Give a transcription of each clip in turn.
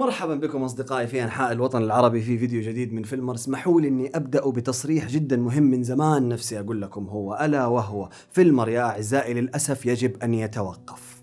مرحبا بكم أصدقائي في أنحاء الوطن العربي في فيديو جديد من فيلمر. اسمحوا لي أني أبدأ بتصريح جدا مهم من زمان نفسي أقول لكم هو ألا وهو فيلمر يا أعزائي للأسف يجب أن يتوقف.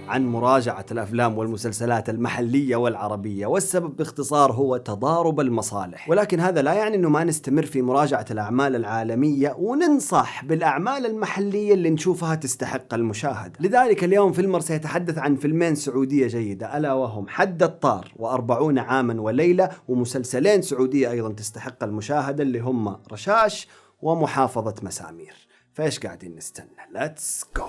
عن مراجعة الأفلام والمسلسلات المحلية والعربية، والسبب باختصار هو تضارب المصالح، ولكن هذا لا يعني أنه ما نستمر في مراجعة الأعمال العالمية وننصح بالأعمال المحلية اللي نشوفها تستحق المشاهدة. لذلك اليوم فيلمر سيتحدث عن فيلمين سعودية جيدة ألا وهم حد الطار و40 عاما وليلة، ومسلسلين سعودية أيضا تستحق المشاهدة اللي هم رشاش ومحافظة مسامير. فايش قاعدين نستنى؟ Let's go.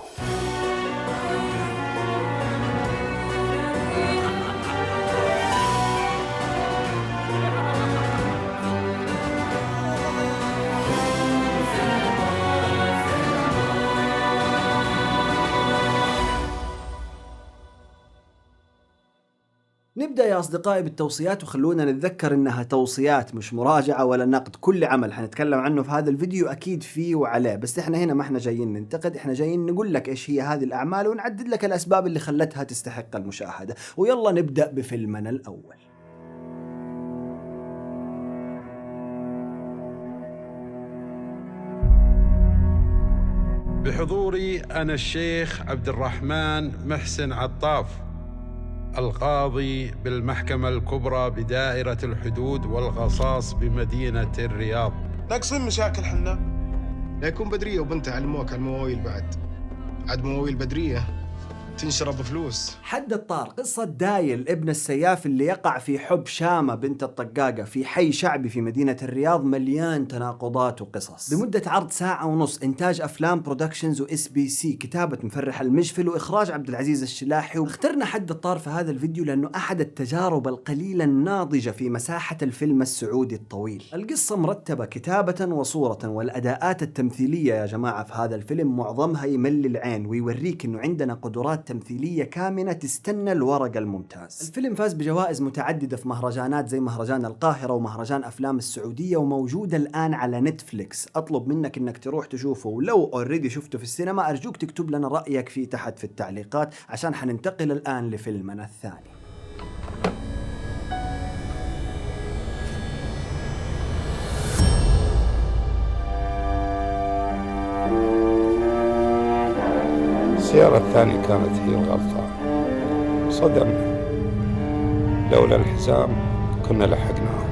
نبدأ يا أصدقائي بالتوصيات، وخلونا نتذكر إنها توصيات مش مراجعة ولا نقد. كل عمل حنتكلم عنه في هذا الفيديو أكيد فيه وعليه، بس إحنا هنا ما إحنا جايين ننتقد، إحنا جايين نقول لك إيش هي هذه الأعمال ونعدد لك الأسباب اللي خلتها تستحق المشاهدة. ويلا نبدأ بفيلمنا الأول. بحضوري أنا الشيخ عبد الرحمن محسن عطاف، القاضي بالمحكمة الكبرى بدائرة الحدود والقصاص بمدينة الرياض. ناقصين مشاكل حنا. لا يكون بدرية وبنتها علموك على المواويل بعد مواويل بدرية تنشرب بفلوس. حد الطار قصة دايل ابن السياف اللي يقع في حب شامة بنت الطقاقة في حي شعبي في مدينة الرياض، مليان تناقضات وقصص. بمدة عرض 1.5 ساعة، إنتاج أفلام برودكشنز وSBC، كتابة مفرح المجفل وإخراج عبد العزيز الشلاحي. واخترنا حد الطار في هذا الفيديو لأنه أحد التجارب القليلة الناضجة في مساحة الفيلم السعودي الطويل. القصة مرتبة كتابة وصورة، والأداءات التمثيلية يا جماعة في هذا الفيلم معظمها يمل العين ويوريك إنه عندنا قدرات تمثيلية كامنة تستنى الورق الممتاز. الفيلم فاز بجوائز متعددة في مهرجانات زي مهرجان القاهرة ومهرجان أفلام السعودية، وموجود الآن على نتفليكس. أطلب منك إنك تروح تشوفه، ولو أوريدي شفته في السينما أرجوك تكتب لنا رأيك فيه تحت في التعليقات، عشان حننتقل الآن لفيلمنا الثاني. السيارة الثانية كانت هي الغلطة، صدمنا، لولا الحزام كنا لحقناه.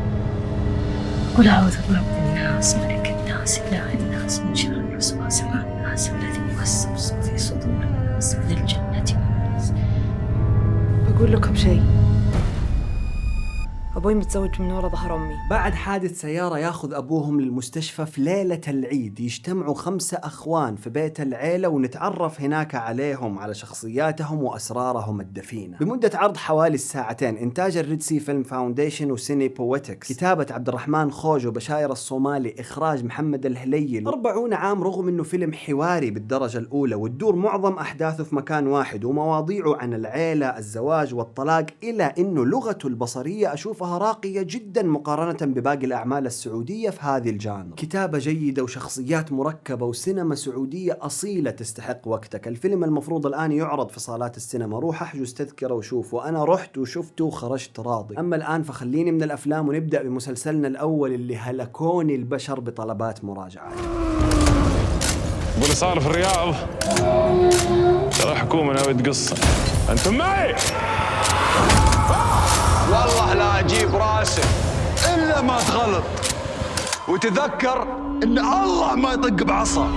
قل أعوذ برب الناس ملك الناس إله الناس من شر الوسواس الخناس الذي يوسوس في صدور الناس من الجنة والناس. بقول لكم شيء، أبوي متزوج من ورا ظهر أمي. بعد حادث سيارة ياخذ أبوهم للمستشفى في ليلة العيد، يجتمعوا 5 أخوان في بيت العيلة ونتعرف هناك عليهم، على شخصياتهم وأسرارهم الدفينة. بمدة عرض حوالي 2 ساعتين. إنتاج الريدسي فيلم فاونديشن وسيني بويتكس، كتابة عبد الرحمن خوج وبشاير الصومالي، إخراج محمد الهليل. 40 عام رغم أنه فيلم حواري بالدرجة الأولى، وتدور معظم أحداثه في مكان واحد، ومواضيعه عن العيلة، الزواج والطلاق، إلى أنه لغته البصرية أشوفها راقية جدا مقارنة بباقي الأعمال السعودية في هذه الجانب. كتابة جيدة وشخصيات مركبة وسينما سعودية أصيلة تستحق وقتك. الفيلم المفروض الآن يعرض في صالات السينما، روح احجز تذكرة وشوفه. أنا رحت وشفته وخرجت راضي. أما الآن فخليني من الأفلام ونبدأ بمسلسلنا الأول اللي هلكوني البشر بطلبات مراجعات. واللي صار في الرياض ترى الحكومة ناوي تقص. أنتم معي؟ والله لا أجيب راسك إلا ما تغلط، وتذكر إن الله ما يطق بعصا.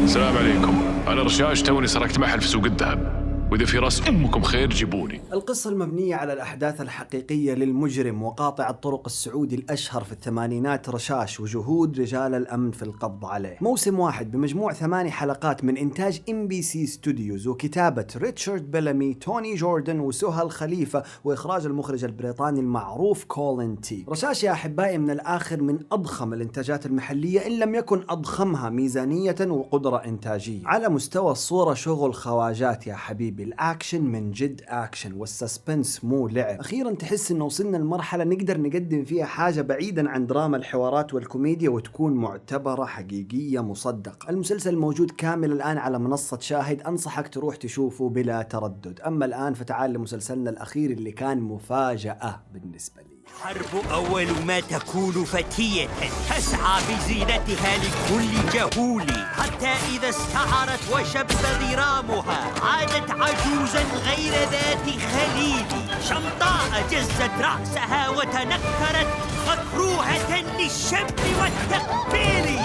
السلام عليكم، أنا رشاش، توني سرقت محل في سوق الذهب، وإذا في راس أمكم خير جيبوني. القصة المبنية على الأحداث الحقيقية للمجرم وقاطع الطرق السعودي الأشهر في الثمانينات رشاش، وجهود رجال الأمن في القبض عليه. موسم واحد بمجموع 8 حلقات من إنتاج MBC ستوديوز، وكتابة ريتشارد بيلامي، توني جوردن وسهى خليفة، وإخراج المخرج البريطاني المعروف كولين تي. رشاش يا أحبائي من الآخر من أضخم الإنتاجات المحلية، إن لم يكن أضخمها ميزانية وقدرة إنتاجية. على مستوى الصورة شغل خواجات يا حبيبي، حبيبي الأكشن من جد أكشن، والسسبنس مو لعب. أخيرا تحس إنه وصلنا لمرحلة نقدر نقدم فيها حاجة بعيدا عن دراما الحوارات والكوميديا وتكون معتبرة حقيقية مصدقة. المسلسل موجود كامل الآن على منصة شاهد، أنصحك تروح تشوفه بلا تردد. أما الآن فتعال لمسلسلنا الأخير اللي كان مفاجأة بالنسبة لي. الحرب أول ما تكون فتية تسعى بزينتها لكل جهول، حتى إذا استعرت وشب ذرامها عادت عجوزا غير ذات خليل، شمطاء جزت رأسها وتنكرت مكروهة للشب والتقبيل.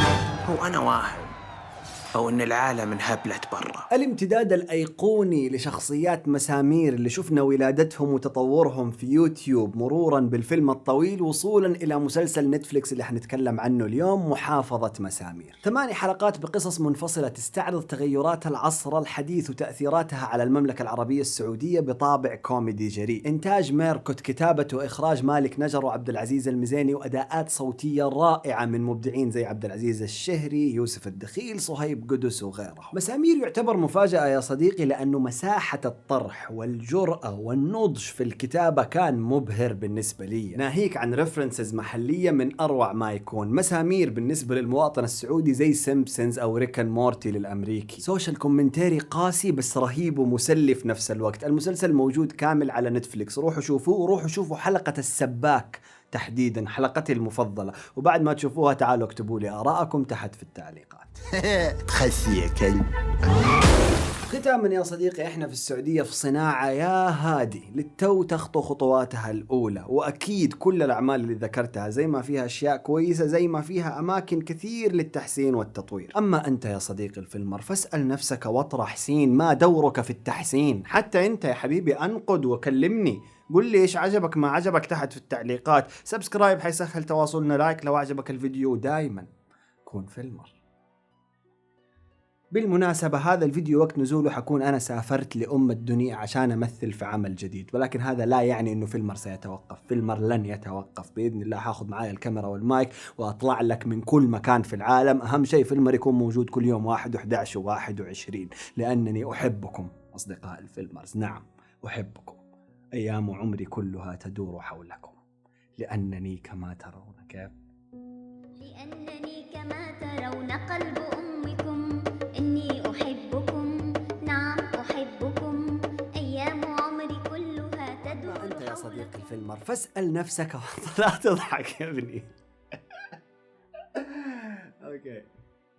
هو أنا واهم أو إن العالم انهبلت برا. الامتداد الأيقوني لشخصيات مسامير اللي شفنا ولادتهم وتطورهم في يوتيوب، مرورا بالفيلم الطويل وصولا إلى مسلسل نتفليكس اللي حنتكلم عنه اليوم، محافظة مسامير. 8 حلقات بقصص منفصلة تستعرض تغيرات العصر الحديث وتأثيراتها على المملكة العربية السعودية بطابع كوميدي جريء. إنتاج ميركوت، كتابة وإخراج مالك نجر وعبد العزيز المزيني، وأداءات صوتية رائعة من مبدعين زي عبد العزيز الشهري، يوسف الدخيل، صهيب قدس وغيره. مسامير يعتبر مفاجأة يا صديقي لأنه مساحة الطرح والجرأة والنضج في الكتابة كان مبهر بالنسبة لي، ناهيك عن ريفرنسز محلية من أروع ما يكون. مسامير بالنسبة للمواطن السعودي زي سيمبسونز أو ريكن مورتي للأمريكي، سوشيال كومنتاري قاسي بس رهيب ومسلي في نفس الوقت. المسلسل موجود كامل على نتفليكس، روحوا شوفوه وروحوا شوفوا حلقة السباك تحديدا، حلقتي المفضلة، وبعد ما تشوفوها تعالوا اكتبوا لي آراءكم تحت في التعليقات. تخسي يا كلب. ختاما يا صديقي، احنا في السعودية في صناعة يا هادي للتو تخطو خطواتها الأولى، وأكيد كل الأعمال اللي ذكرتها زي ما فيها أشياء كويسة زي ما فيها أماكن كثير للتحسين والتطوير. أما أنت يا صديقي الفيلمر فاسأل نفسك واطرح سين، ما دورك في التحسين؟ حتى أنت يا حبيبي أنقد وكلمني، قل لي إيش عجبك ما عجبك تحت في التعليقات. سبسكرايب حيسهل تواصلنا، لايك لو عجبك الفيديو، دايما كون فيلمر. بالمناسبة هذا الفيديو وقت نزوله حكون أنا سافرت لأم الدنيا عشان أمثل في عمل جديد، ولكن هذا لا يعني أنه فيلمر سيتوقف. فيلمر لن يتوقف بإذن الله، حاخذ معايا الكاميرا والمايك وأطلع لك من كل مكان في العالم. أهم شيء فيلمر يكون موجود كل يوم 1 و11 و21، لأنني أحبكم أصدقاء الفيلمرز. نعم أحبكم، أيام عمري كلها تدور حولكم، لأنني كما ترون. كيف؟ لأنني كما ترون قلب أمكم، إني أحبكم، نعم أحبكم، أيام عمري كلها تدور. أنت يا صديقي الفيلمر فاسأل نفسك لا تضحك يا ابني. Okay.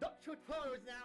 Don't shoot flowers now.